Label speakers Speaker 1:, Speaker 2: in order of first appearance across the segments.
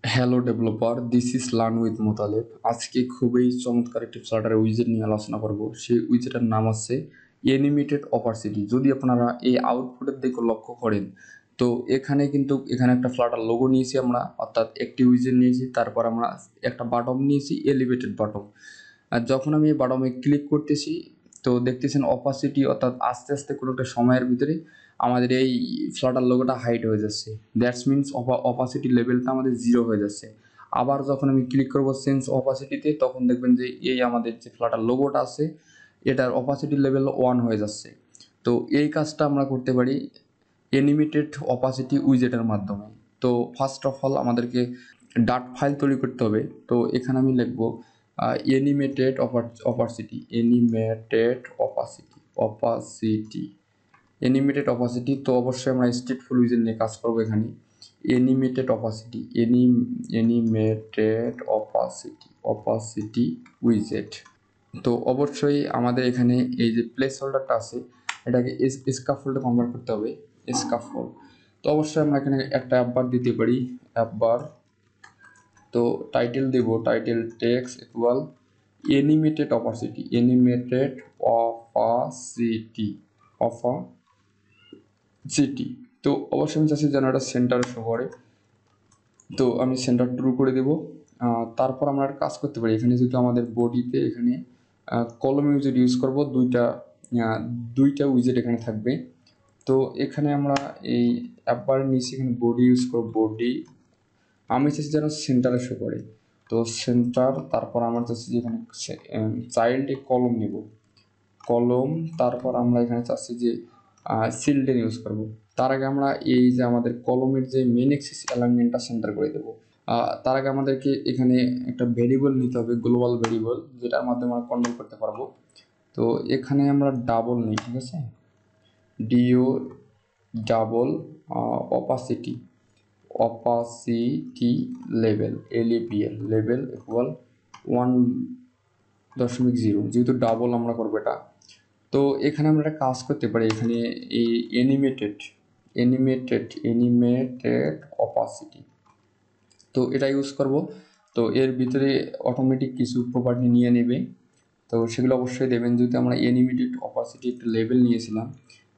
Speaker 1: Hello developer, this is learn with Motaleb. আজকে খুবই চমৎকার একটি ফ্লাটার উইজেট নিয়ে আলোচনা করব। সেই উইজেটের নাম আছে অ্যানিমেটেড অপারসিটি। যদি আপনারা এই আউটপুটের দিকে লক্ষ্য করেন, তো এখানে একটা ফ্লাটার লোগো নিয়েছি আমরা, অর্থাৎ একটি উইজেট নিয়েছি, তারপর আমরা একটা বাটম নিয়েছি, এলিভেটেড বাটম। আর যখন আমি এই বাটমে ক্লিক করতেছি, তো দেখতেছেন অপাসিটি, অর্থাৎ আস্তে আস্তে কোনো একটা সময়ের ভিতরে আমাদের এই ফ্লাটার লোগোটা হাইড হয়ে যাচ্ছে। দ্যাটস মিনস অপাসিটি লেভেলটা আমাদের 0 হয়ে যাচ্ছে। আবার যখন আমি ক্লিক করব চেঞ্জ অপাসিটিতে, তখন দেখবেন যে এই আমাদের যে ফ্লাটার লোগোটা আছে, এটার অপাসিটি লেভেল 1 হয়ে যাচ্ছে। তো এই কাজটা আমরা করতে পারি অ্যানিমেটেড অপাসিটি উইজেটের মাধ্যমে। তো ফার্স্ট অফ অল আমাদেরকে ডাট ফাইল তৈরি করতে হবে। তো এখানে আমি লিখব অ্যানিমেটেড অপাসিটি অ্যানিমেটেড অপাসিটি। তো অবশ্যই আমরা স্টেটফুল উইজেট নিয়ে কাজ করবো এখানে। অ্যানিমেটেড অপাসিটি উইজেট। তো অবশ্যই আমাদের এখানে এই যে প্লেস হোল্ডারটা আছে, এটাকে স্কাফোল্ডে কনভার্ট করতে হবে, স্কাফোল্ড। তো অবশ্যই আমরা এখানে একটা অ্যাপবার দিতে পারি, অ্যাপবার। তো টাইটেল দেব, টাইটেল টেক্সট ইকুয়াল অপাসিটি। তো অবশ্যই আমি চাচ্ছি যেন এটা সেন্টার শো করে। তো আমি সেন্টার ট্রু করে দেব। তারপর আমরা একটা কাজ করতে পারি, এখানে যেহেতু আমাদের বডিতে এখানে কলম উইজেট ইউজ করব, দুইটা উইজেট এখানে থাকবে। তো এখানে আমরা এই অ্যাপবার নিচে এখানে বডি ইউজ করব, বডি। আমি চাচ্ছি যেন সেন্টারে শো করে। তো সেন্টার, তারপর আমার চাচ্ছি যে এখানে চাইল্ডে কলম নেব, কলম। তারপর আমরা এখানে চাচ্ছি যে চিলড্রেন ইউজ করব। তার আগে আমরা এই যে আমাদের কলমের যে মেন এক্সিস অ্যালাইনমেন্টটা সেন্টার করে দেবো। তার আগে আমাদেরকে এখানে একটা ভেরিয়েবল নিতে হবে, গ্লোবাল ভেরিয়েবল, যেটার মাধ্যমে আমরা কন্ট্রোল করতে পারবো। তো এখানে আমরা ডাবল নিই, ঠিক আছে, do double opacity level, level equal 1.0, যেহেতু ডাবল আমরা করবো এটা। তো এখানে আমরা একটা কাজ করতে পারি, এখানে এই অ্যানিমেটেড অপাসিটি, তো এটা ইউজ করব। তো এর ভিতরে অটোমেটিক কিছু প্রপার্টি নিয়ে নেবে, তো সেগুলো অবশ্যই দেবেন। যেহেতু আমরা অ্যানিমেটেড অপাসিটি একটা লেভেল নিয়েছিলাম,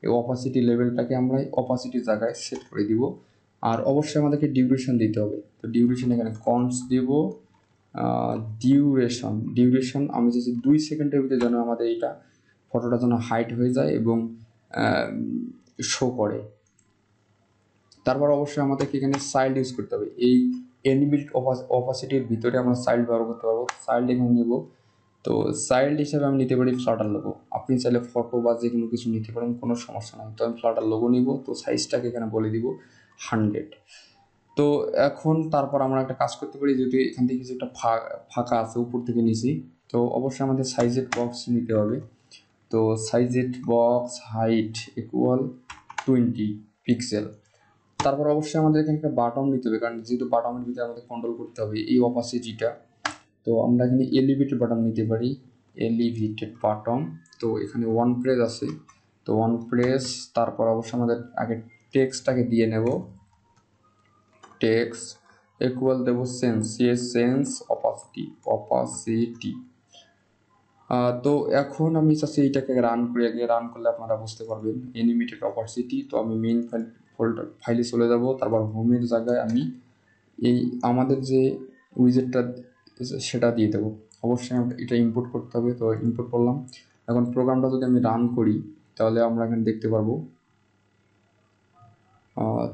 Speaker 1: এই অপাসিটি লেভেলটাকে আমরা অপাসিটির জায়গায় সেট করে দিব। আর অবশ্যই আমাদেরকে ডিউরেশন দিতে হবে। তো ডিউরেশন এখানে কনস দেব, ডিউরেশন আমি চাইছি 2 সেকেন্ডের ভিতরে যেন আমাদের এইটা ফটোটা যেন হাইট হয়ে যায় এবং শো করে। তারপর অবশ্যই আমাদেরকে এখানে চাইল্ড ইউজ করতে হবে। এই অ্যানিমেটেড অপাসিটির ভিতরে আমরা চাইল্ড ব্যবহার করতে পারবো। চাইল্ড এখানে নেব। তো চাইল্ড হিসাবে আমি নিতে পারি ফ্লাটার লোগো। আপনি চাইলে ফটো বা যে কোনো কিছু নিতে পারেন, কোনো সমস্যা নাই। তো আমি ফ্লাটার লোগো নিব। তো সাইজটাকে এখানে বলে দিব 100। তো এখন তারপর আমরা একটা কাজ করতে পারি, যেহেতু এখান থেকে কিছু একটা ফাঁকা আছে উপর থেকে নিচে, তো অবশ্যই আমাদের সাইজের বক্স নিতে হবে। তো সাইজের বক্স হাইট ইকুয়াল 20 পিক্সেল। তারপর অবশ্যই আমাদের এখানে একটা বাটন নিতে হবে, কারণ যেহেতু বাটনের ভিতরে আমাদের কন্ট্রোল করতে হবে এই অপাসিটিটা। তো আমরা এখানে এলিভেটেড বাটন নিতে পারি, এলিভেটেড বাটন। তো এখানে ওয়ান প্রেস আছে, তো ওয়ান প্রেস। তারপর অবশ্যই আমাদের আগে টেক্সটটাকে দিয়ে নেব, টেক্সট ইকুয়াল দেব সেন্স অপাসিটি। তো এখন আমি চাচ্ছি এইটাকে রান করে, আগে রান করলে আপনারা বুঝতে পারবেন অ্যানিমেটেড অপাসিটি। তো আমি মেইন ফাইলে চলে যাব, তারপর হোমের জায়গায় আমি এই আমাদের যে উইজেটটা সেটা দিয়ে দেবো। অবশ্যই এটা ইম্পোর্ট করতে হবে। তো ইম্পোর্ট করলাম। এখন প্রোগ্রামটা যদি আমি রান করি, তাহলে আমরা এখানে দেখতে পারবো।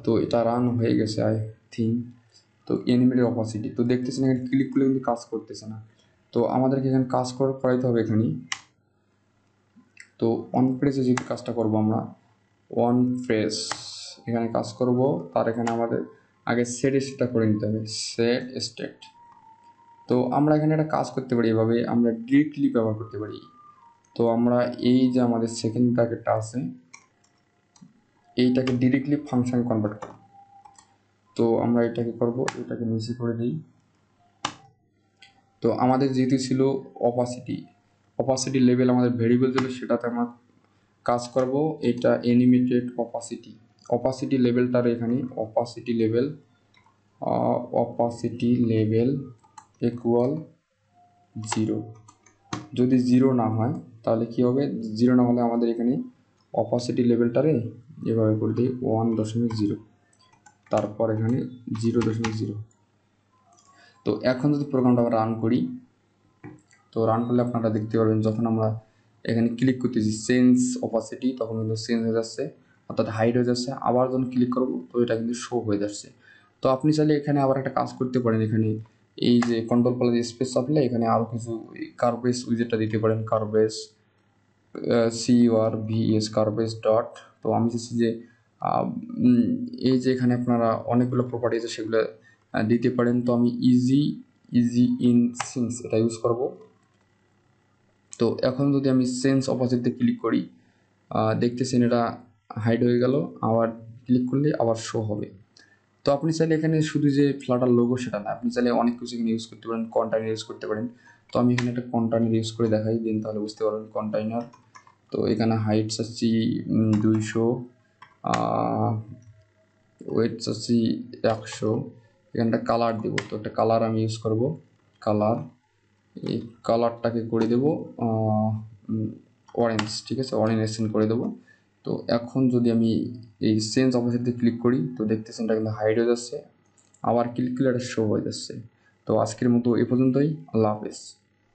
Speaker 1: তো এটা রান হয়ে গেছে আই থিঙ্ক। তো অ্যানিমেটেড অপাসিটি, তো দেখতেছেন এখানে ক্লিক করলে কিন্তু কাজ করতেছে না। তো আমাদেরকে এখানে কাজ করাইতে হবে এখানে। তো অন প্রেসে যেহেতু কাজটা করবো আমরা, ওয়ান প্রেস এখানে কাজ করব। তার এখানে আমাদের আগে সেট স্টেটটা করে নিতে হবে, সেট স্টেট। তো আমরা এখানে একটা কাজ করতে পারি, এভাবে আমরা ডিরেক্টলি ব্যবহার করতে পারি। তো আমরা এই যে আমাদের সেকেন্ড ব্র্যাকেটটা আছে, এইটাকে ডিরেক্টলি ফাংশন কনভার্ট করি। তো আমরা এটাকে করব, এটাকে নিচে করে দিই। তো আমাদের যেহেতু ছিল অপাসিটি লেভেল, আমাদের ভেরিয়েবল ছিল, সেটাতে আমরা কাজ করব। এটা অ্যানিমেটেড অপাসিটি লেভেলটার এখানে opacity level opacity level equal 0। যদি 0 না হয় তাহলে কি হবে, 0 না হলে আমাদের এখানে অপাসিটি লেভেলটারে এভাবে করে দিই 1.0, তারপর এখানে 0.0। তো এখন যদি প্রোগ্রামটা রান করি, তো রান করলে আপনারা দেখতে পারবেন যখন আমরা এখানে ক্লিক করতেছি চেঞ্জ অপাসিটি, তখন কিন্তু চেঞ্জ হয়ে যাচ্ছে, অর্থাৎ হাইড হয়ে যাচ্ছে। আবার যখন ক্লিক করব তো এটা কিন্তু শো হয়ে যাচ্ছে। তো আপনি চাইলে এখানে আবার একটা কাজ করতে পারেন, এখানে এই যে কন্ট্রোল প্লাস স্পেস চাপলে এখানে আরও কিছু কার্ভেস উইজেটটা দিতে পারেন, কার্ভেস CURVES কার্ভেস ডট। তো আমি চাচ্ছি যে এই যে এখানে আপনারা অনেকগুলো প্রপার্টি আছে সেগুলো দিতে পারেন। তো আমি ইজি ইন সিন্স এটা ইউজ করব। তো এখন যদি আমি চেঞ্জ অপোজিটে ক্লিক করি, দেখতেছেন এটা হাইড হয়ে গেল, আবার ক্লিক করলে আবার শো হবে। তো আপনি চাইলে এখানে শুধু যে ফ্লাটার লোগো সেটা না, আপনি চাইলে অনেক কিছু এখানে ইউজ করতে পারেন, কন্টেইনার ইউজ করতে পারেন। তো আমি এখানে একটা কন্টেইনার ইউজ করে দেখাই দিন, তাহলে বুঝতে পারবেন কন্টেইনার। তো এখানে হাইট চাচ্ছি 200, ওয়েট চাচ্ছি 100, এখানটা কালার দেবো। তো একটা কালার আমি ইউজ করব, কালার, এই কালারটাকে করে দেব অরেঞ্জ, ঠিক আছে, অরেঞ্জ এক্সচেঞ্জ করে দেবো। তো এখন যদি আমি এই চেঞ্জ অপশনতে ক্লিক করি তো দেখতেছেন এটা কিন্তু হাইড হয়ে যাচ্ছে, আবার ক্লিক করলে এটা শো হয়ে যাচ্ছে। তো আজকের মতো এ পর্যন্তই, আল্লাহ হাফেজ।